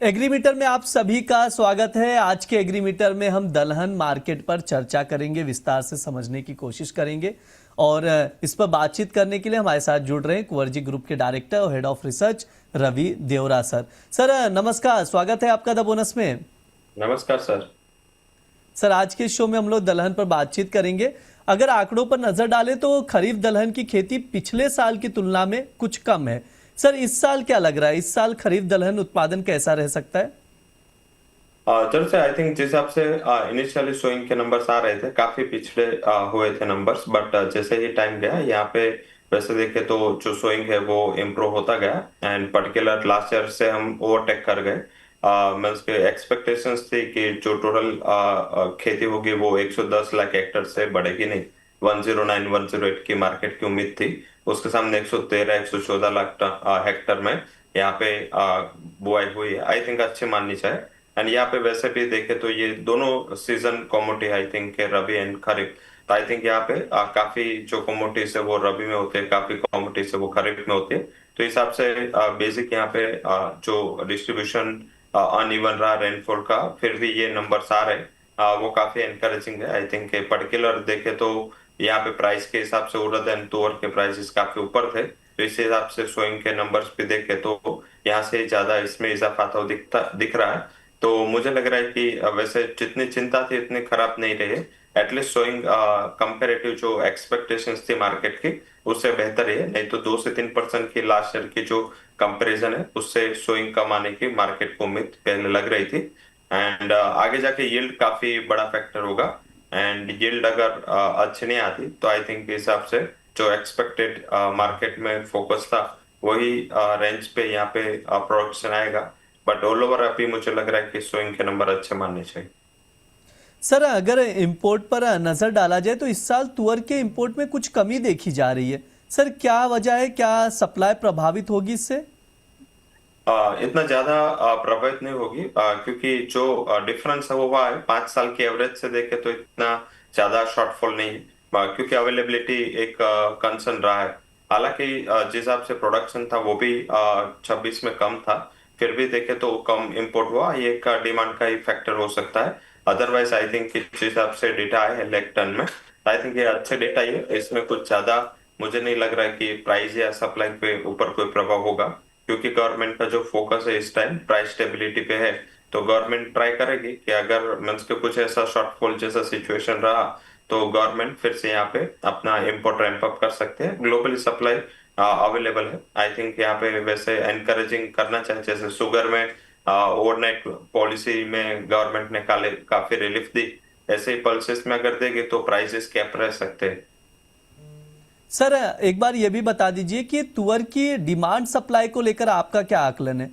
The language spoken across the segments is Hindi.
एग्रीमीटर में आप सभी का स्वागत है। आज के एग्रीमीटर में हम दलहन मार्केट पर चर्चा करेंगे, विस्तार से समझने की कोशिश करेंगे और इस पर बातचीत करने के लिए हमारे साथ जुड़ रहे हैं कुंवर जी ग्रुप के डायरेक्टर और head of research Ravi Devra sir. Sir नमस्कार, स्वागत है आपका द बोनस में। नमस्कार सर। सर आज के शो में हम लोग दलहन पर बातचीत करेंगे। अगर आंकड़ों पर नजर डालें तो खरीफ दलहन की खेती पिछले साल की तुलना में कुछ कम है। सर इस साल क्या लग रहा है, इस साल खरीफ दलहन उत्पादन कैसा रह सकता है? दरअसल आई थिंक जिस हिसाब से इनिशियली सोइंग के नंबर्स आ रहे थे काफी पिछड़े हुए थे नंबर्स, बट जैसे ही टाइम गया यहाँ पे वैसे देखे तो जो सोइंग है वो इम्प्रूव होता गया एंड पर्टिकुलर लास्ट ईयर से हम ओवरटेक कर गए। मीन्स के एक्सपेक्टेशंस थी कि जो टोटल खेती होगी वो 110 लाख हेक्टेयर से बढ़ेगी नहीं, 109 108 की मार्केट की उम्मीद थी। उसके सामने 113 114 लाख हेक्टेयर में यहाँ पे बुआई हुई है। आई थिंक अच्छी माननी चाहिए। एंड यहाँ पे वैसे भी देखे तो ये दोनों season commodity I think rabi and kharif, तो आई थिंक यहाँ पे काफी जो कमोडिटीज है वो रबी में होते हैं, काफी कमोडिटीज है वो खरीफ में होती है। तो इस हिसाब से बेसिक यहाँ पे जो डिस्ट्रीब्यूशन अनइवन रहा रेनफॉल का, फिर भी ये नंबर्स आ रहे वो काफी एनकरेजिंग है। आई थिंक पर्टिकुलर देखे तो यहाँ पे प्राइस के हिसाब से उड़द एंड तुअर के प्राइसेस काफी ऊपर थे, तो इस हिसाब से सोइंग के नंबर्स भी देखे तो यहाँ से ज्यादा इसमें इजाफा तो दिख रहा है। तो मुझे लग रहा है कि वैसे जितनी चिंता थी उतनी खराब नहीं रही है। एटलीस्ट सोइंग कंपेरेटिव जो एक्सपेक्टेशंस थी मार्केट की उससे बेहतर है, नहीं तो 2 से 3% की लास्ट ईयर की जो कंपैरिजन है उससे सोइंग कम आने की मार्केट को उम्मीद पहले लग रही थी। एंड आगे जाके यील्ड काफी बड़ा फैक्टर होगा एंड यील्ड अगर अच्छी नहीं आती तो आई थिंक इस हिसाब से जो एक्सपेक्टेड मार्केट में फोकस था वही रेंज पे यहाँ पे प्रोडक्शन आएगा। बट ऑल ओवर अभी मुझे लग रहा है कि सोइंग के नंबर अच्छे मानने चाहिए। सर अगर इंपोर्ट पर नजर डाला जाए तो इस साल तुअर के इंपोर्ट में कुछ कमी देखी जा रही है। सर क्या वजह है, क्या सप्लाई प्रभावित होगी इससे? इतना ज्यादा प्रभावित नहीं होगी, क्योंकि जो डिफरेंस है वो हुआ है 5 साल के एवरेज से देखे तो इतना ज्यादा शॉर्टफॉल नहीं है, क्योंकि अवेलेबिलिटी एक कंसर्न रहा है। हालांकि जिस हिसाब से प्रोडक्शन था वो भी 26 में कम था, फिर भी देखे तो कम इंपोर्ट हुआ, ये एक डिमांड का ही फैक्टर हो सकता है। अदरवाइज आई थिंक जिस हिसाब से डेटा है लाइक टन में, आई थिंक ये अच्छे डेटा ही है, इसमें कुछ ज्यादा मुझे नहीं लग रहा है कि प्राइस या सप्लाई पे ऊपर कोई प्रभाव होगा, क्योंकि गवर्नमेंट का जो फोकस है इस टाइम प्राइस स्टेबिलिटी पे है। तो गवर्नमेंट ट्राई करेगी कि अगर मीन्स के कुछ ऐसा शॉर्टफॉल जैसा सिचुएशन रहा तो गवर्नमेंट फिर से यहाँ पे अपना इम्पोर्ट रैंप अप कर सकते हैं। ग्लोबली सप्लाई अवेलेबल है। आई थिंक यहाँ पे वैसे एनकरेजिंग करना चाहिए, जैसे शुगर में ओवरनाइट पॉलिसी में गवर्नमेंट ने काफी रिलीफ दी, ऐसे ही पल्सेस में अगर देगी तो प्राइसेस कैप रह सकते हैं। सर एक बार ये भी बता दीजिए कि तुअर की डिमांड सप्लाई को लेकर आपका क्या आकलन है?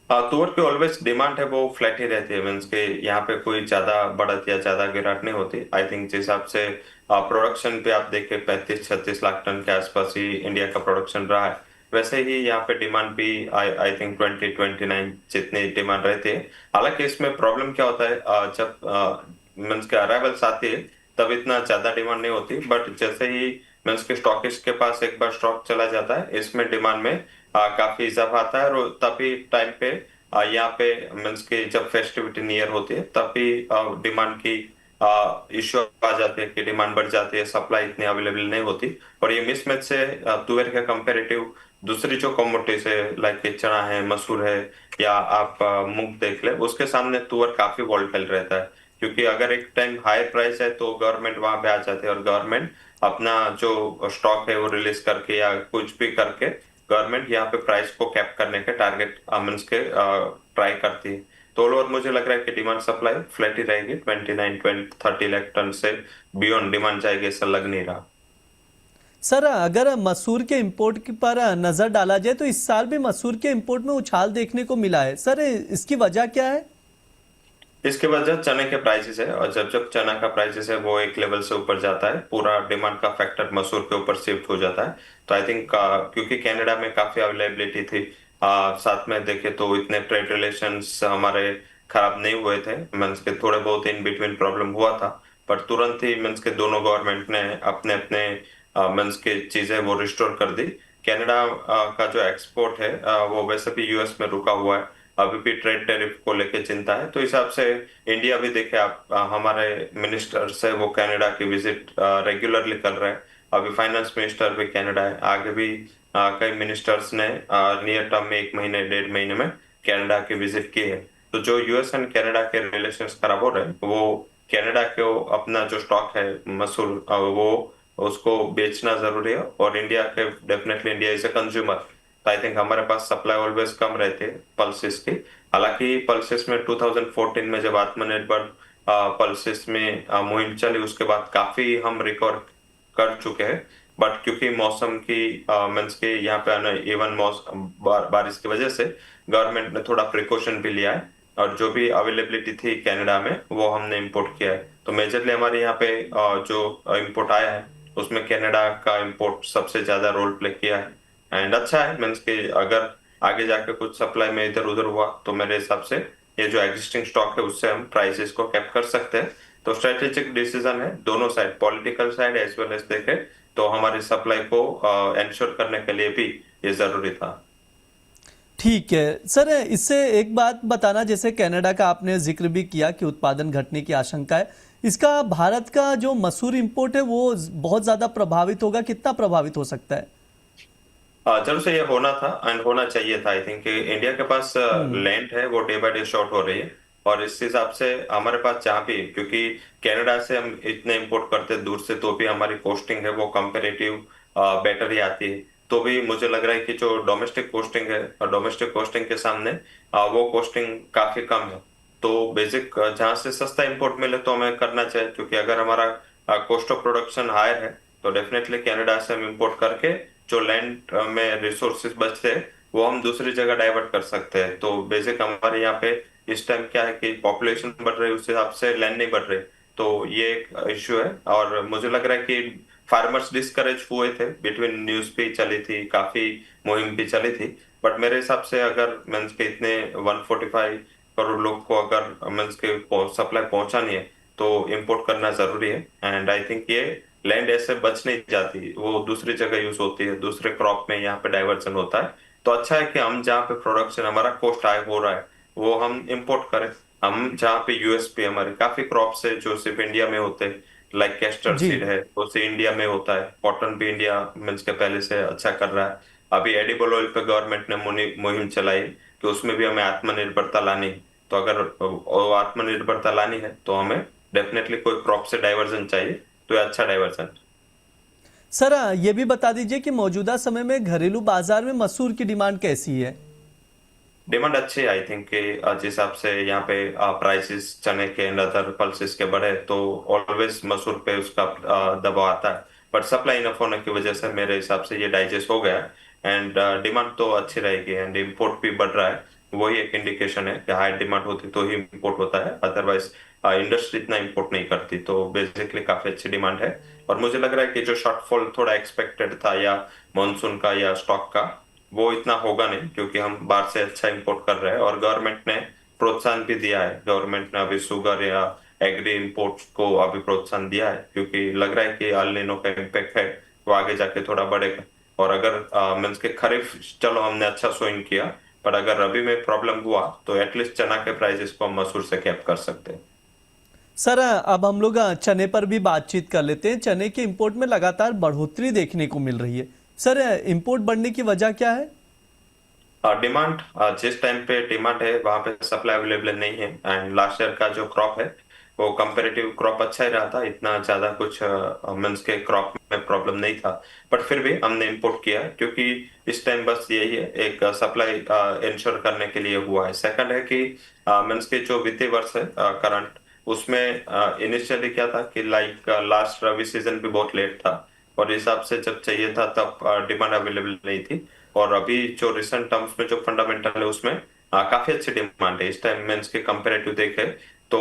तुअर की ऑलवेज डिमांड है वो फ्लैट ही रहती है, मीन्स के यहाँ पे कोई ज्यादा बढ़त या ज्यादा गिरावट नहीं होती। आई थिंक जिस हिसाब से प्रोडक्शन पे आप देखें 35-36 लाख टन के आसपास ही इंडिया का प्रोडक्शन रहा है, वैसे ही यहाँ पे डिमांड भी आई थिंक 20-29 जितनी डिमांड रहती है। हालांकि इसमें प्रॉब्लम क्या होता है, जब मीन्स के अराइवल्स आती है तब इतना ज्यादा डिमांड नहीं होती, बट जैसे ही मीन्स के स्टॉकिस्ट के पास एक बार स्टॉक चला जाता है इसमें डिमांड में काफी इजाफा आता है, और तभी टाइम पे यहाँ पे मीन्स के जब फेस्टिविटी नियर होती है तभी डिमांड की इश्यू आ जाती है कि डिमांड बढ़ जाती है, सप्लाई इतनी अवेलेबल नहीं होती। और ये मिसमैच से तुअर के कंपेरेटिव दूसरी जो कमोडिटीज है लाइक चना है, मसूर है, या आप मूंग देख ले, उसके सामने तुअर काफी वोलेटाइल रहता है, क्योंकि अगर एक टाइम हाई प्राइस है तो गवर्नमेंट वहां पे आ जाती है और गवर्नमेंट अपना जो स्टॉक है वो रिलीज करके या कुछ भी करके गवर्नमेंट यहाँ पे प्राइस को कैप करने के टारगेट मीन्स के ट्राई करती है। तो ऑल ओवर मुझे लग रहा है कि डिमांड सप्लाई फ्लैट ही रहेगी, 29-30 लाख टन से बियॉन्ड डिमांड जाएगी ऐसा लग नहीं रहा। सर अगर मसूर के इंपोर्ट पर नजर डाला जाए तो इस साल भी मसूर के इंपोर्ट में उछाल देखने को मिला है। सर इसकी वजह क्या है? इसके वजह चने के प्राइसेस है, और जब जब चना का प्राइसेस है वो एक लेवल से ऊपर जाता है पूरा डिमांड का फैक्टर मसूर के ऊपर शिफ्ट हो जाता है। तो आई थिंक क्योंकि कनाडा में काफी अवेलेबिलिटी थी, साथ में देखे तो इतने ट्रेड रिलेशंस हमारे खराब नहीं हुए थे, मीन्स के थोड़े बहुत इन बिटवीन प्रॉब्लम हुआ था, पर तुरंत ही मीन्स के दोनों गवर्नमेंट ने अपने अपने मीन्स के चीजें वो रिस्टोर कर दी। कनाडा का जो एक्सपोर्ट है वो वैसे भी यूएस में रुका हुआ है, अभी भी ट्रेड टैरिफ को लेके चिंता है। तो इस हिसाब से इंडिया भी देखे आप, हमारे मिनिस्टर्स है वो कनाडा की विजिट रेगुलरली कर रहे हैं। अभी फाइनेंस मिनिस्टर भी कनाडा है, आगे भी कई मिनिस्टर्स ने नियर टर्म में 1 महीने 1.5 महीने में कनाडा की विजिट की है। तो जो यूएस एंड कनाडा के रिलेशंस खराब हो रहे हैं, वो कनाडा को अपना जो स्टॉक है मसूल वो उसको बेचना जरूरी है। और इंडिया के definitely India is a consumer, I think हमारे पास सप्लाई ऑलवेज कम रहती है पल्सेस की। हालांकि पल्सेस में 2014 में जब आत्मनिर्भर पल्सेस में मुहिम चली, उसके बाद काफी हम रिकवर कर चुके हैं। बट क्योंकि मौसम की मीन्स के यहाँ पे इवन मौसम बारिश की वजह से गवर्नमेंट ने थोड़ा प्रिकॉशन भी लिया है, और जो भी अवेलेबिलिटी थी कनाडा में वो हमने इंपोर्ट किया है। तो मेजरली हमारे यहाँ पे जो इंपोर्ट आया है उसमें कनाडा का इंपोर्ट सबसे ज्यादा रोल प्ले किया है। एंड अच्छा है मीन्स के अगर आगे जाके कुछ सप्लाई में इधर उधर हुआ तो मेरे हिसाब से ये जो एग्जिस्टिंग स्टॉक है उससे हम प्राइसेस को कैप कर सकते हैं। तो स्ट्रेटेजिक डिसीजन है दोनों side, political side as well as देखे तो हमारी सप्लाई को इंश्योर करने के लिए भी ये जरूरी था। ठीक है सर, इससे एक बात बताना, जैसे कनाडा का आपने जिक्र भी किया कि उत्पादन घटने की आशंका है, इसका भारत का जो मसूर इंपोर्ट है वो बहुत ज्यादा प्रभावित होगा, कितना प्रभावित हो सकता है? जरूर से ये होना था एंड होना चाहिए था। आई थिंक इंडिया के पास लैंड है वो डे बाय डे शॉर्ट हो रही है, और इस हिसाब से हमारे पास जहाँ भी, क्योंकि कनाडा से हम इतने इंपोर्ट करते हैं दूर से, तो भी हमारी कॉस्टिंग है वो कंपेरेटिव बेटर ही आती है। तो भी मुझे लग रहा है कि जो डोमेस्टिक कॉस्टिंग है और डोमेस्टिक कॉस्टिंग के सामने वो कॉस्टिंग काफी कम है। तो बेसिक जहाँ से सस्ता इंपोर्ट मिले तो हमें करना चाहिए, क्योंकि अगर हमारा कॉस्ट ऑफ प्रोडक्शन हायर है तो डेफिनेटली कनाडा से हम इंपोर्ट करके जो लैंड में रिसोर्सेज बचते हैं वो हम दूसरी जगह डाइवर्ट कर सकते हैं। तो बेसिक हमारे यहाँ पे इस टाइम क्या है कि पॉपुलेशन बढ़ रही है, उस हिसाब से लैंड नहीं बढ़ रही, तो ये एक इश्यू है। और मुझे लग रहा है कि फार्मर्स डिस्करेज हुए थे, बिटवीन न्यूज भी चली थी, काफी मुहिम भी चली थी। बट मेरे हिसाब से अगर मीन्स के इतने 145 करोड़ लोग को अगर मीन्स के सप्लाई पहुंचानी है तो इम्पोर्ट करना जरूरी है। एंड आई थिंक ये लैंड ऐसे बच नहीं जाती, वो दूसरी जगह यूज होती है, दूसरे क्रॉप में यहाँ पे डाइवर्जन होता है। तो अच्छा है कि हम जहाँ पे प्रोडक्शन हमारा कॉस्ट हाई हो रहा है वो हम इंपोर्ट करें। हम जहाँ पे यूएसपी हमारे काफी क्रॉप्स है जो सिर्फ इंडिया में होते हैं, लाइक कैस्टर जी। सीड है तो उसे इंडिया में होता है, कॉटन भी इंडिया मीन्स के पहले से अच्छा कर रहा है। अभी एडिबल ऑयल पे गवर्नमेंट ने मुहिम चलाई कि उसमें भी हमें आत्मनिर्भरता लानी है। तो अगर आत्मनिर्भरता लानी है तो हमें डेफिनेटली कोई क्रॉप से डाइवर्जन चाहिए, तो ये अच्छा डाइवर्जन। सर, ये भी बता दीजिए कि मौजूदा समय में घरेलू बाजार में मसूर की डिमांड कैसी है? डिमांड अच्छी है आई थिंक कि जिस हिसाब से यहाँ पे प्राइसेस चने के एंड अदर पल्सेस के बढ़े तो ऑलवेज मसूर पे उसका दबाव आता है। बट सप्लाई इनफ होने की वजह से मेरे हिसाब से ये डाइजेस्ट हो गया है एंड डिमांड तो अच्छी रहेगी एंड इम्पोर्ट भी बढ़ रहा है। वही एक इंडिकेशन है कि हाई डिमांड होती तो ही इम्पोर्ट होता है, अदरवाइज इंडस्ट्री इतना इम्पोर्ट नहीं करती। तो बेसिकली काफी अच्छी डिमांड है। और मुझे लग रहा है कि जो शॉर्टफॉल थोड़ा एक्सपेक्टेड था या मानसून का या स्टॉक का, वो इतना होगा नहीं, क्योंकि हम बाहर से अच्छा इंपोर्ट कर रहे हैं और गवर्नमेंट ने प्रोत्साहन भी दिया है। गवर्नमेंट ने अभी शुगर या एग्री इंपोर्ट्स को अभी प्रोत्साहन दिया है, क्योंकि लग रहा है कि अल नीनो का इम्पैक्ट है वो आगे जाके थोड़ा बढ़ेगा। और अगर मीन्स के खरीफ चलो हमने अच्छा सोइंग किया, पर अगर रबी में प्रॉब्लम हुआ तो एटलीस्ट चना के प्राइसेस को हम मसूर से कैप कर सकते हैं। सर, अब हम लोग चने पर भी बातचीत कर लेते हैं। चने के इंपोर्ट में लगातार बढ़ोतरी देखने को मिल रही है। सर, इंपोर्ट बढ़ने की वजह क्या है? डिमांड, जिस टाइम पे डिमांड है वहां पे सप्लाई अवेलेबल नहीं है। एंड लास्ट ईयर का जो क्रॉप है वो कंपेरेटिव क्रॉप अच्छा ही रहा था, इतना ज्यादा कुछ मीन्स के क्रॉप में प्रॉब्लम नहीं था। बट फिर भी हमने इंपोर्ट किया क्योंकि इस टाइम बस यही है, एक सप्लाई इंश्योर करने के लिए हुआ है। सेकंड है कि मीन्स के जो वित्तीय वर्ष है करंट, उसमें इनिशियली क्या था कि लाइक लास्ट रबी सीजन भी बहुत लेट था, और इस हिसाब से जब चाहिए था तब डिमांड अवेलेबल नहीं थी। और अभी जो रिसेंट टर्म्स में जो फंडामेंटल है उसमें काफी अच्छी डिमांड है। इस टाइम में इसके कंपेरेटिव देखे तो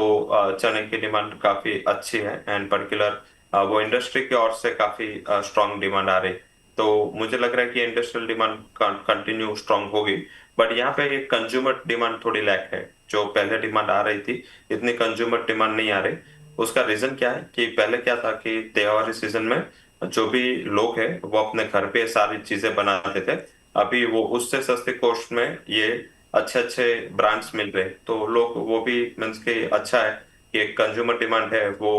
चने की डिमांड काफी अच्छी है एंड पर्टिकुलर वो इंडस्ट्री की ओर से काफी स्ट्रांग डिमांड आ रही। तो मुझे लग रहा है कि इंडस्ट्रियल डिमांड कंटिन्यू स्ट्रांग होगी। बट यहाँ पे एक कंज्यूमर डिमांड थोड़ी लैक है, जो पहले डिमांड आ रही थी इतनी कंज्यूमर डिमांड नहीं आ रही। उसका रीजन क्या है कि पहले क्या था कि त्योहारी सीजन में जो भी लोग हैं वो अपने घर पे सारी चीजें बनाते थे, अभी वो उससे सस्ते कॉस्ट में ये अच्छे अच्छे ब्रांड्स मिल रहे, तो लोग वो भी मीन्स के अच्छा है कि एक कंज्यूमर डिमांड है वो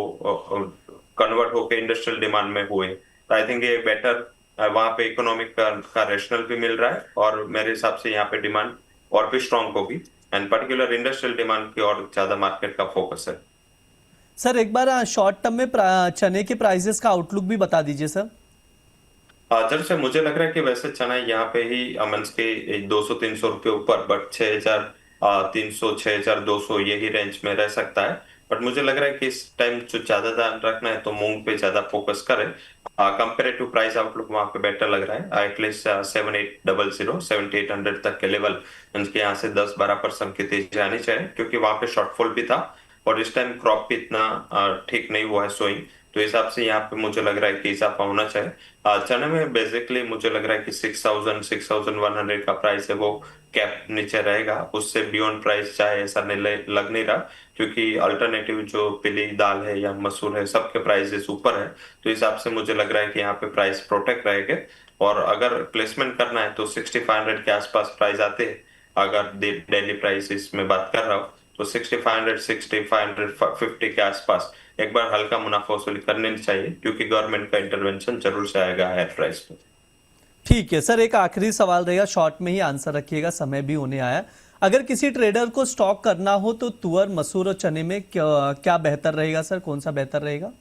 कन्वर्ट होके इंडस्ट्रियल डिमांड में हुए। तो आई थिंक ये बेटर, वहां पे इकोनॉमिक का रेशनल भी मिल रहा है, और मेरे हिसाब से यहाँ पे डिमांड और भी स्ट्रांग होगी, एंड पर्टिकुलर इंडस्ट्रियल डिमांड की और ज्यादा मार्केट का फोकस है। सर एक बार शॉर्ट टर्म में चने के प्राइसेस का आउटलुक भी बता दीजिए सर। जब से मुझे लग रहा है कि वैसे चना यहाँ पे ही मीन्स के 200-300 रुपये ऊपर, बट 6,300 6,200 यही रेंज में रह सकता है। बट मुझे लग रहा है कि इस टाइम जो ज्यादा ध्यान रखना है तो मूंग पे ज्यादा फोकस करें। कंपेरेटिव प्राइस आउटलुक वहां पे बेटर लग रहा है, एटलीस्ट 7,800 7,800 तक के लेवल, मीन्स के यहाँ से 10-12% की तेजी आनी चाहिए, क्योंकि वहां पे शॉर्टफॉल भी था और इस टाइम क्रॉप भी इतना ठीक नहीं हुआ है सोइंग। तो हिसाब से यहाँ पे मुझे लग रहा है कि इजाफा होना चाहिए। चने में बेसिकली मुझे लग रहा है कि 6,100 का प्राइस है वो कैप नीचे रहेगा, उससे बियॉन्ड प्राइस चाहे ऐसा नहीं लग नहीं रहा, क्योंकि अल्टरनेटिव जो पीली दाल है या मसूर है सबके प्राइसेस ऊपर है। तो हिसाब से मुझे लग रहा है कि यहाँ पे प्राइस प्रोटेक्ट रहेंगे, और अगर प्लेसमेंट करना है तो 6,500 के आसपास प्राइस आते हैं। अगर डेली प्राइस में बात कर रहा हूँ तो 6,500 6,550 के आसपास एक बार हल्का मुनाफा वसूली करनी चाहिए, क्योंकि गवर्नमेंट का इंटरवेंशन जरूर से आएगा हायर प्राइस पे। ठीक है सर, एक आखिरी सवाल रहेगा, शॉर्ट में ही आंसर रखिएगा, समय भी होने आया। अगर किसी ट्रेडर को स्टॉक करना हो तो तुअर, मसूर और चने में क्या क्या बेहतर रहेगा सर, कौन सा बेहतर रहेगा?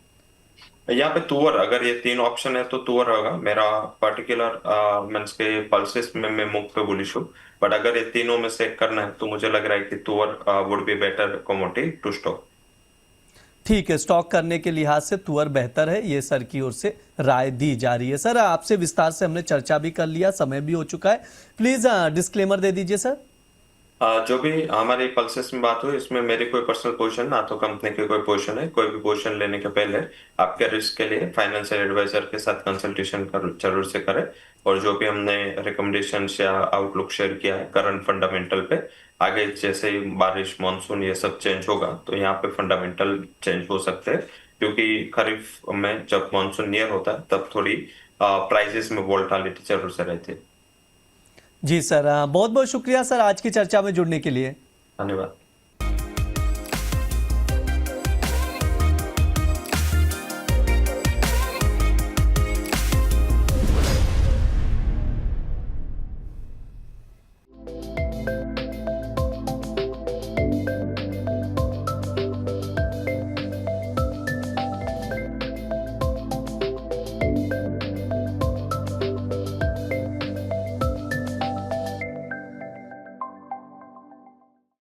यहाँ पे तुअर, अगर ये तीन ऑप्शन है तो तुअर होगा मेरा पर्टिकुलर, मीन्स के पल्सेस में मैं मुख पे बुलिश हूँ। बट अगर ये तीनों में से एक करना है तो मुझे लग रहा है कि tur would be better commodity to stock. ठीक है, स्टॉक करने के लिहाज से तुअर बेहतर है, ये सर की ओर से राय दी जा रही है। सर आपसे विस्तार से हमने चर्चा भी कर लिया, समय भी हो चुका है, प्लीज डिस्क्लेमर दे दीजिए सर। जो भी हमारी पल्सेस में बात हुई इसमें मेरी कोई पर्सनल पोजीशन ना तो कंपनी की कोई पोजीशन है। कोई भी पोजीशन लेने के पहले आपके रिस्क के लिए फाइनेंशियल एडवाइजर के साथ कंसल्टेशन जरूर से करें, और जो भी हमने रिकमेंडेशन या आउटलुक शेयर किया है करंट फंडामेंटल पे, आगे जैसे ही बारिश मानसून ये सब चेंज होगा तो यहाँ पे फंडामेंटल चेंज हो सकते हैं, क्योंकि खरीफ में जब मानसून नियर होता है तब थोड़ी प्राइसेस में वोलेटिलिटी जरूर से रहती है। जी सर, बहुत बहुत शुक्रिया सर आज की चर्चा में जुड़ने के लिए। धन्यवाद।